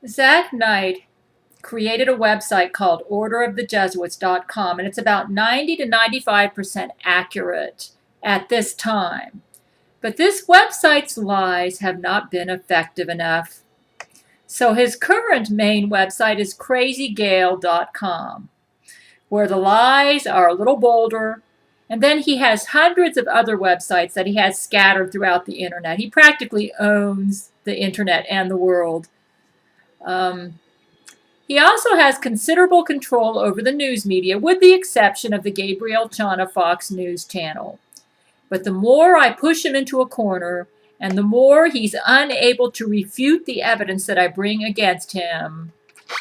Zack Knight created a website called orderofthejesuits.com, and it's about 90 to 95% accurate at this time. But this website's lies have not been effective enough. So his current main website is crazygale.com, where the lies are a little bolder. And then he has hundreds of other websites that he has scattered throughout the internet. He practically owns the internet and the world. Um, he also has considerable control over the news media, with the exception of the Gabriel Chana Fox News channel. But the more I push him into a corner, and the more he's unable to refute the evidence that I bring against him,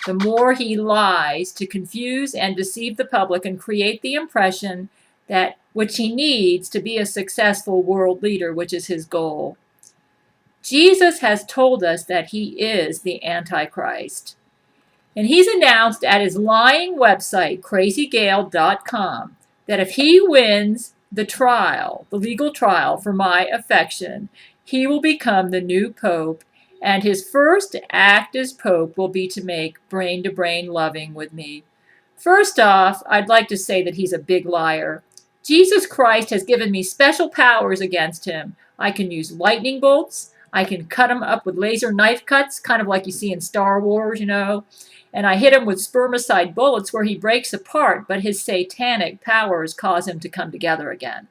the more he lies to confuse and deceive the public and create the impression that which he needs to be a successful world leader, which is his goal. Jesus has told us that he is the Antichrist. And he's announced at his lying website, crazygale.com, that if he wins the trial, the legal trial for my affection, he will become the new pope, and his first act as pope will be to make brain-to-brain loving with me. First off, I'd like to say that he's a big liar. Jesus Christ has given me special powers against him. I can use lightning bolts. I can cut him up with laser knife cuts, kind of like you see in Star Wars, and I hit him with spermicide bullets where he breaks apart, but his satanic powers cause him to come together again.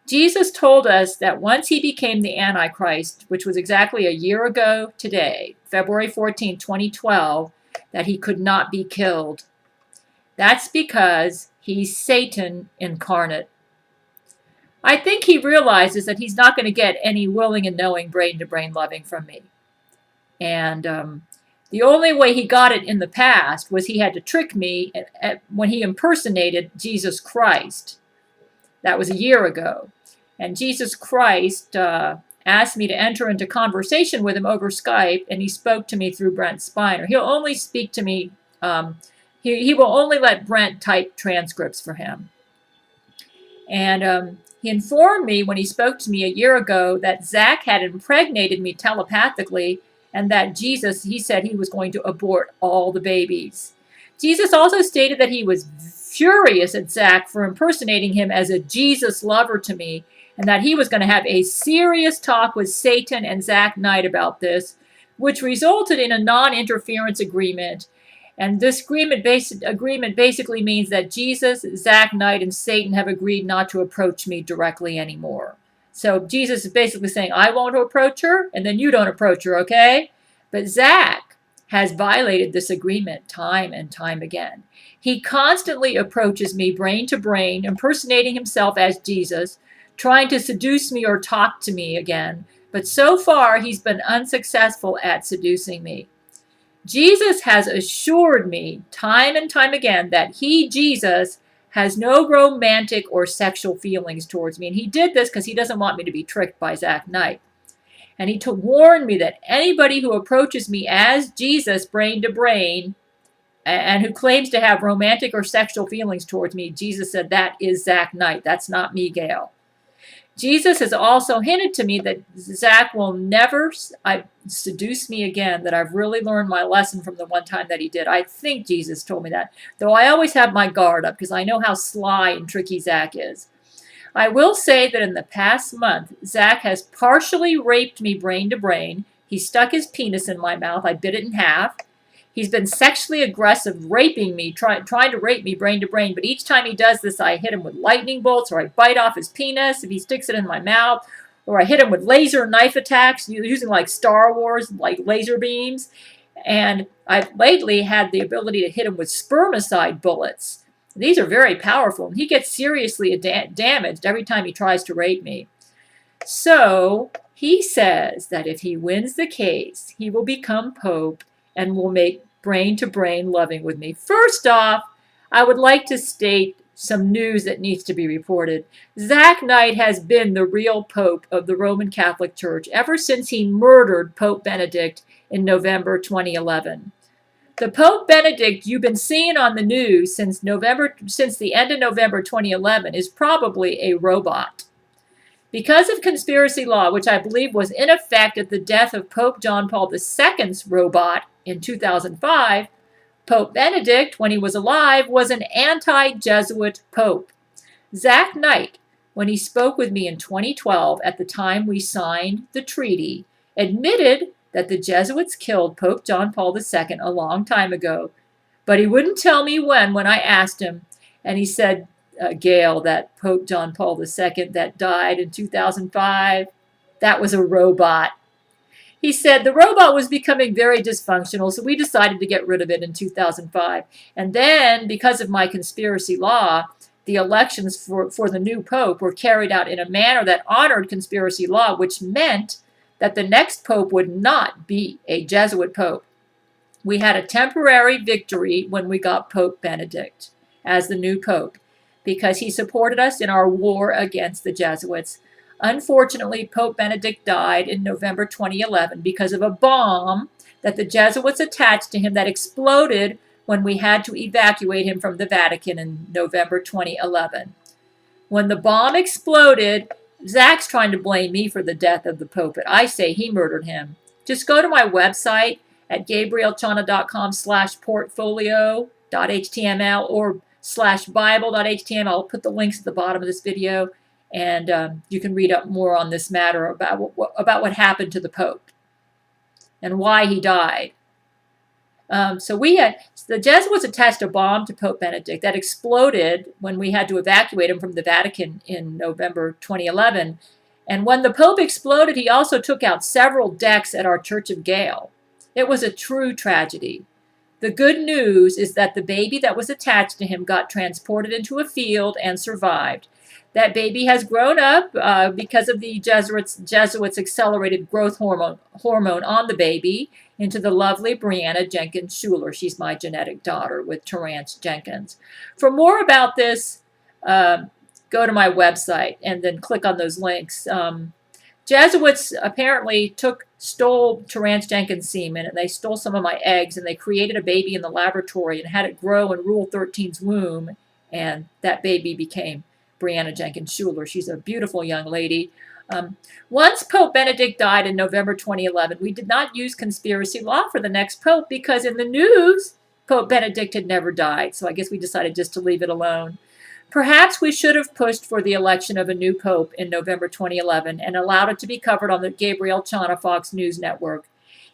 Jesus told us that once he became the Antichrist, which was exactly a year ago today, February 14, 2012, that he could not be killed. That's because he's Satan incarnate. I think he realizes that he's not going to get any willing and knowing brain-to-brain loving from me. And the only way he got it in the past was he had to trick me when he impersonated Jesus Christ. That was a year ago. And Jesus Christ asked me to enter into conversation with him over Skype, and he spoke to me through Brent Spiner. He'll only speak to me, he will only let Brent type transcripts for him. And he informed me when he spoke to me a year ago that Zack had impregnated me telepathically, and that Jesus, he said he was going to abort all the babies. Jesus also stated that he was furious at Zack for impersonating him as a Jesus lover to me, and that he was going to have a serious talk with Satan and Zack Knight about this, which resulted in a non-interference agreement. And this agreement basically means that Jesus, Zack Knight, and Satan have agreed not to approach me directly anymore. So Jesus is basically saying, I won't approach her, and then you don't approach her, okay? But Zack has violated this agreement time and time again. He constantly approaches me brain to brain, impersonating himself as Jesus, trying to seduce me or talk to me again. But so far, he's been unsuccessful at seducing me. Jesus has assured me time and time again that he, Jesus, has no romantic or sexual feelings towards me. And he did this because he doesn't want me to be tricked by Zack Knight. And he warned me that anybody who approaches me as Jesus, brain to brain, and who claims to have romantic or sexual feelings towards me, Jesus said, that is Zack Knight. That's not me, Gail. Jesus has also hinted to me that Zack will never seduce me again, that I've really learned my lesson from the one time that he did. I think Jesus told me that, though I always have my guard up because I know how sly and tricky Zack is. I will say that in the past month, Zack has partially raped me brain to brain. He stuck his penis in my mouth. I bit it in half. He's been sexually aggressive, raping me, trying to rape me brain to brain. But each time he does this, I hit him with lightning bolts, or I bite off his penis if he sticks it in my mouth, or I hit him with laser knife attacks using like Star Wars, like laser beams. And I've lately had the ability to hit him with spermicide bullets. These are very powerful, and he gets seriously damaged every time he tries to rape me. So he says that if he wins the case, he will become Pope and will make brain-to-brain loving with me. First off, I would like to state some news that needs to be reported. Zack Knight has been the real Pope of the Roman Catholic Church ever since he murdered Pope Benedict in November 2011. The Pope Benedict you've been seeing on the news since the end of November 2011 is probably a robot, Because of conspiracy law, which I believe was in effect at the death of Pope John Paul II's robot in 2005, Pope Benedict, when he was alive, was an anti-Jesuit pope. Zack Knight, when he spoke with me in 2012 at the time we signed the treaty, admitted that the Jesuits killed Pope John Paul II a long time ago, but he wouldn't tell me when I asked him, and he said, Gail, that Pope John Paul II that died in 2005, that was a robot. He said the robot was becoming very dysfunctional, so we decided to get rid of it in 2005. And then, because of my conspiracy law, the elections for the new pope were carried out in a manner that honored conspiracy law, which meant that the next pope would not be a Jesuit pope. We had a temporary victory when we got Pope Benedict as the new pope, because he supported us in our war against the Jesuits. Unfortunately, Pope Benedict died in November 2011 because of a bomb that the Jesuits attached to him that exploded when we had to evacuate him from the Vatican in November 2011. When the bomb exploded, Zack's trying to blame me for the death of the Pope, but I say he murdered him. Just go to my website at gabrielchana.com/portfolio.html or /bible.html. I'll put the links at the bottom of this video, and you can read up more on this matter about what happened to the Pope and why he died. So the Jesuits attached a bomb to Pope Benedict that exploded when we had to evacuate him from the Vatican in November 2011. And when the Pope exploded, he also took out several decks at our Church of Gail. It was a true tragedy. The good news is that the baby that was attached to him got transported into a field and survived. That baby has grown up because of the Jesuits' accelerated growth hormone on the baby into the lovely Brianna Jenkins-Schuler. She's my genetic daughter with Terrance Jenkins. For more about this, go to my website and then click on those links. Jesuits apparently stole Terrance Jenkins' semen, and they stole some of my eggs, and they created a baby in the laboratory and had it grow in Rule 13's womb, and that baby became Brianna Jenkins-Schuler. She's a beautiful young lady. Once Pope Benedict died in November 2011, we did not use conspiracy law for the next pope because in the news, Pope Benedict had never died, so I guess we decided just to leave it alone. Perhaps we should have pushed for the election of a new pope in November 2011 and allowed it to be covered on the Gabriel Chana Fox News Network,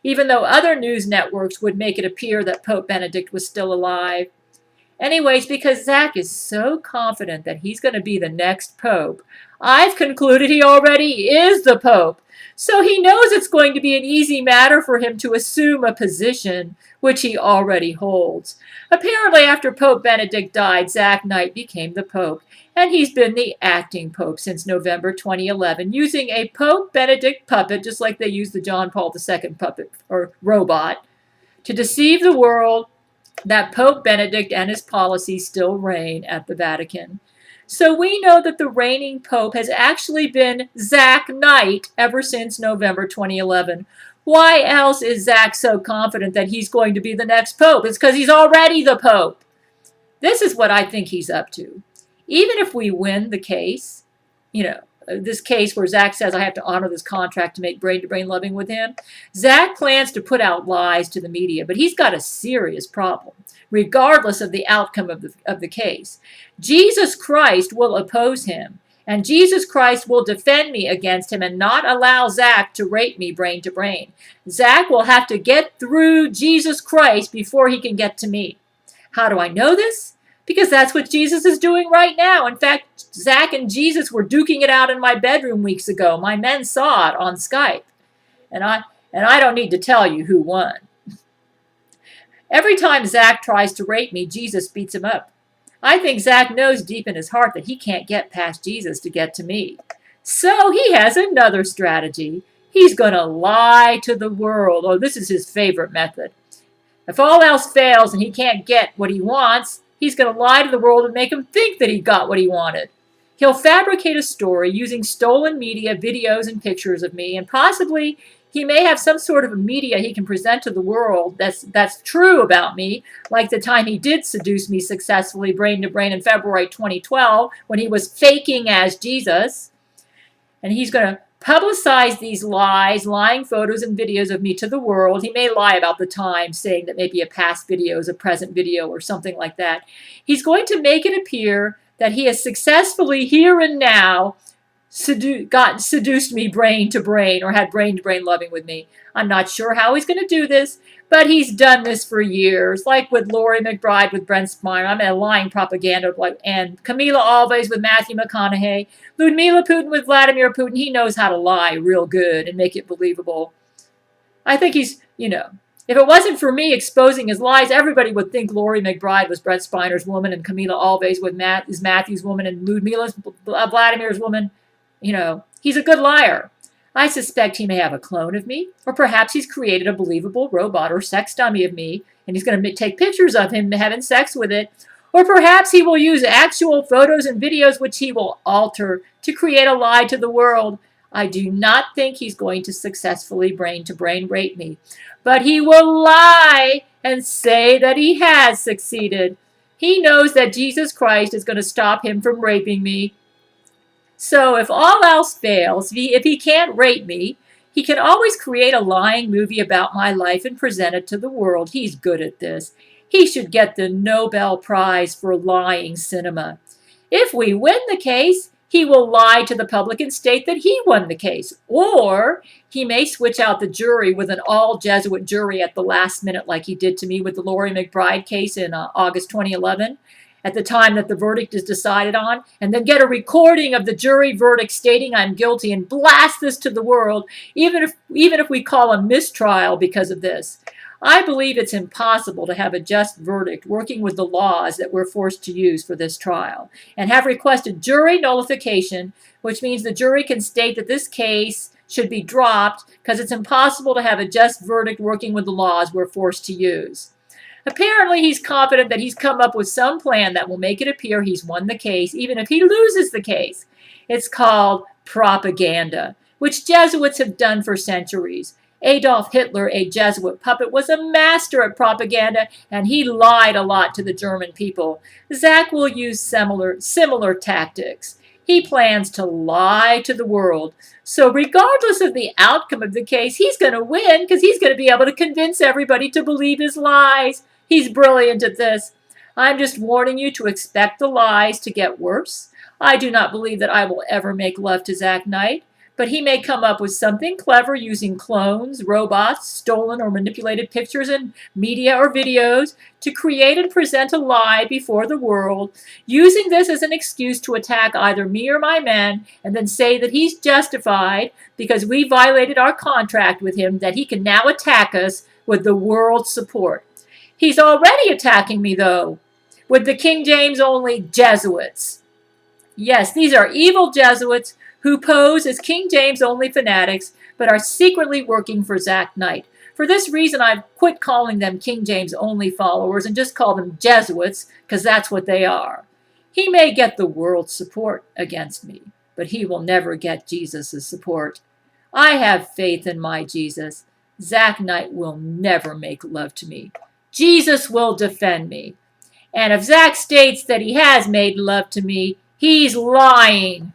even though other news networks would make it appear that Pope Benedict was still alive. Anyways, because Zack is so confident that he's going to be the next pope, I've concluded he already is the pope. So he knows it's going to be an easy matter for him to assume a position which he already holds. Apparently, after Pope Benedict died, Zack Knight became the pope, and he's been the acting pope since November 2011, using a Pope Benedict puppet, just like they used the John Paul II puppet or robot, to deceive the world that Pope Benedict and his policies still reign at the Vatican. So we know that the reigning pope has actually been Zack Knight ever since November 2011. Why else is Zack so confident that he's going to be the next pope? It's because he's already the pope. This is what I think he's up to. Even if we win the case, this case where Zack says I have to honor this contract to make brain-to-brain loving with him, Zack plans to put out lies to the media, but he's got a serious problem, regardless of the outcome of the case. Jesus Christ will oppose him, and Jesus Christ will defend me against him and not allow Zack to rape me brain to brain. Zack will have to get through Jesus Christ before he can get to me. How do I know this? Because that's what Jesus is doing right now. In fact, Zack and Jesus were duking it out in my bedroom weeks ago. My men saw it on Skype. And I don't need to tell you who won. Every time Zack tries to rape me, Jesus beats him up. I think Zack knows deep in his heart that he can't get past Jesus to get to me. So he has another strategy. He's going to lie to the world. Oh, this is his favorite method. If all else fails and he can't get what he wants, he's going to lie to the world and make them think that he got what he wanted. He'll fabricate a story using stolen media, videos, and pictures of me, and possibly he may have some sort of media he can present to the world that's true about me, like the time he did seduce me successfully brain to brain in February 2012 when he was faking as Jesus. And he's going to publicize these lies, lying photos and videos of me to the world. He may lie about the time, saying that maybe a past video is a present video or something like that. He's going to make it appear that he has successfully, here and now, seduced me brain to brain, or had brain to brain loving with me. I'm not sure how he's going to do this, but he's done this for years, like with Laurie McBride with Brent Spiner. I'm a lying propaganda, and Camila Alves with Matthew McConaughey, Ludmila Putin with Vladimir Putin. He knows how to lie real good and make it believable. I think he's, if it wasn't for me exposing his lies, everybody would think Laurie McBride was Brent Spiner's woman and Camila Alves is Matthew's woman and Ludmila's Vladimir's woman. He's a good liar. I suspect he may have a clone of me, or perhaps he's created a believable robot or sex dummy of me, and he's going to take pictures of him having sex with it, or perhaps he will use actual photos and videos which he will alter to create a lie to the world. I do not think he's going to successfully brain-to-brain rape me, but he will lie and say that he has succeeded. He knows that Jesus Christ is going to stop him from raping me. So if all else fails, if he can't rape me, he can always create a lying movie about my life and present it to the world. He's good at this. He should get the Nobel Prize for lying cinema. If we win the case, he will lie to the public and state that he won the case. Or he may switch out the jury with an all-Jesuit jury at the last minute, like he did to me with the Laurie McBride case in August 2011. At the time that the verdict is decided on, and then get a recording of the jury verdict stating I'm guilty and blast this to the world, even if we call a mistrial because of this. I believe it's impossible to have a just verdict working with the laws that we're forced to use for this trial, and have requested jury nullification, which means the jury can state that this case should be dropped because it's impossible to have a just verdict working with the laws we're forced to use. Apparently, he's confident that he's come up with some plan that will make it appear he's won the case, even if he loses the case. It's called propaganda, which Jesuits have done for centuries. Adolf Hitler, a Jesuit puppet, was a master at propaganda, and he lied a lot to the German people. Zack will use similar tactics. He plans to lie to the world. So regardless of the outcome of the case, he's going to win because he's going to be able to convince everybody to believe his lies. He's brilliant at this. I'm just warning you to expect the lies to get worse. I do not believe that I will ever make love to Zack Knight, but he may come up with something clever using clones, robots, stolen or manipulated pictures and media or videos to create and present a lie before the world, using this as an excuse to attack either me or my men, and then say that he's justified because we violated our contract with him, that he can now attack us with the world's support. He's already attacking me, though, with the King James only Jesuits. Yes, these are evil Jesuits who pose as King James only fanatics, but are secretly working for Zack Knight. For this reason, I've quit calling them King James only followers and just call them Jesuits, because that's what they are. He may get the world's support against me, but he will never get Jesus' support. I have faith in my Jesus. Zack Knight will never make love to me. Jesus will defend me. And if Zack states that he has made love to me, he's lying.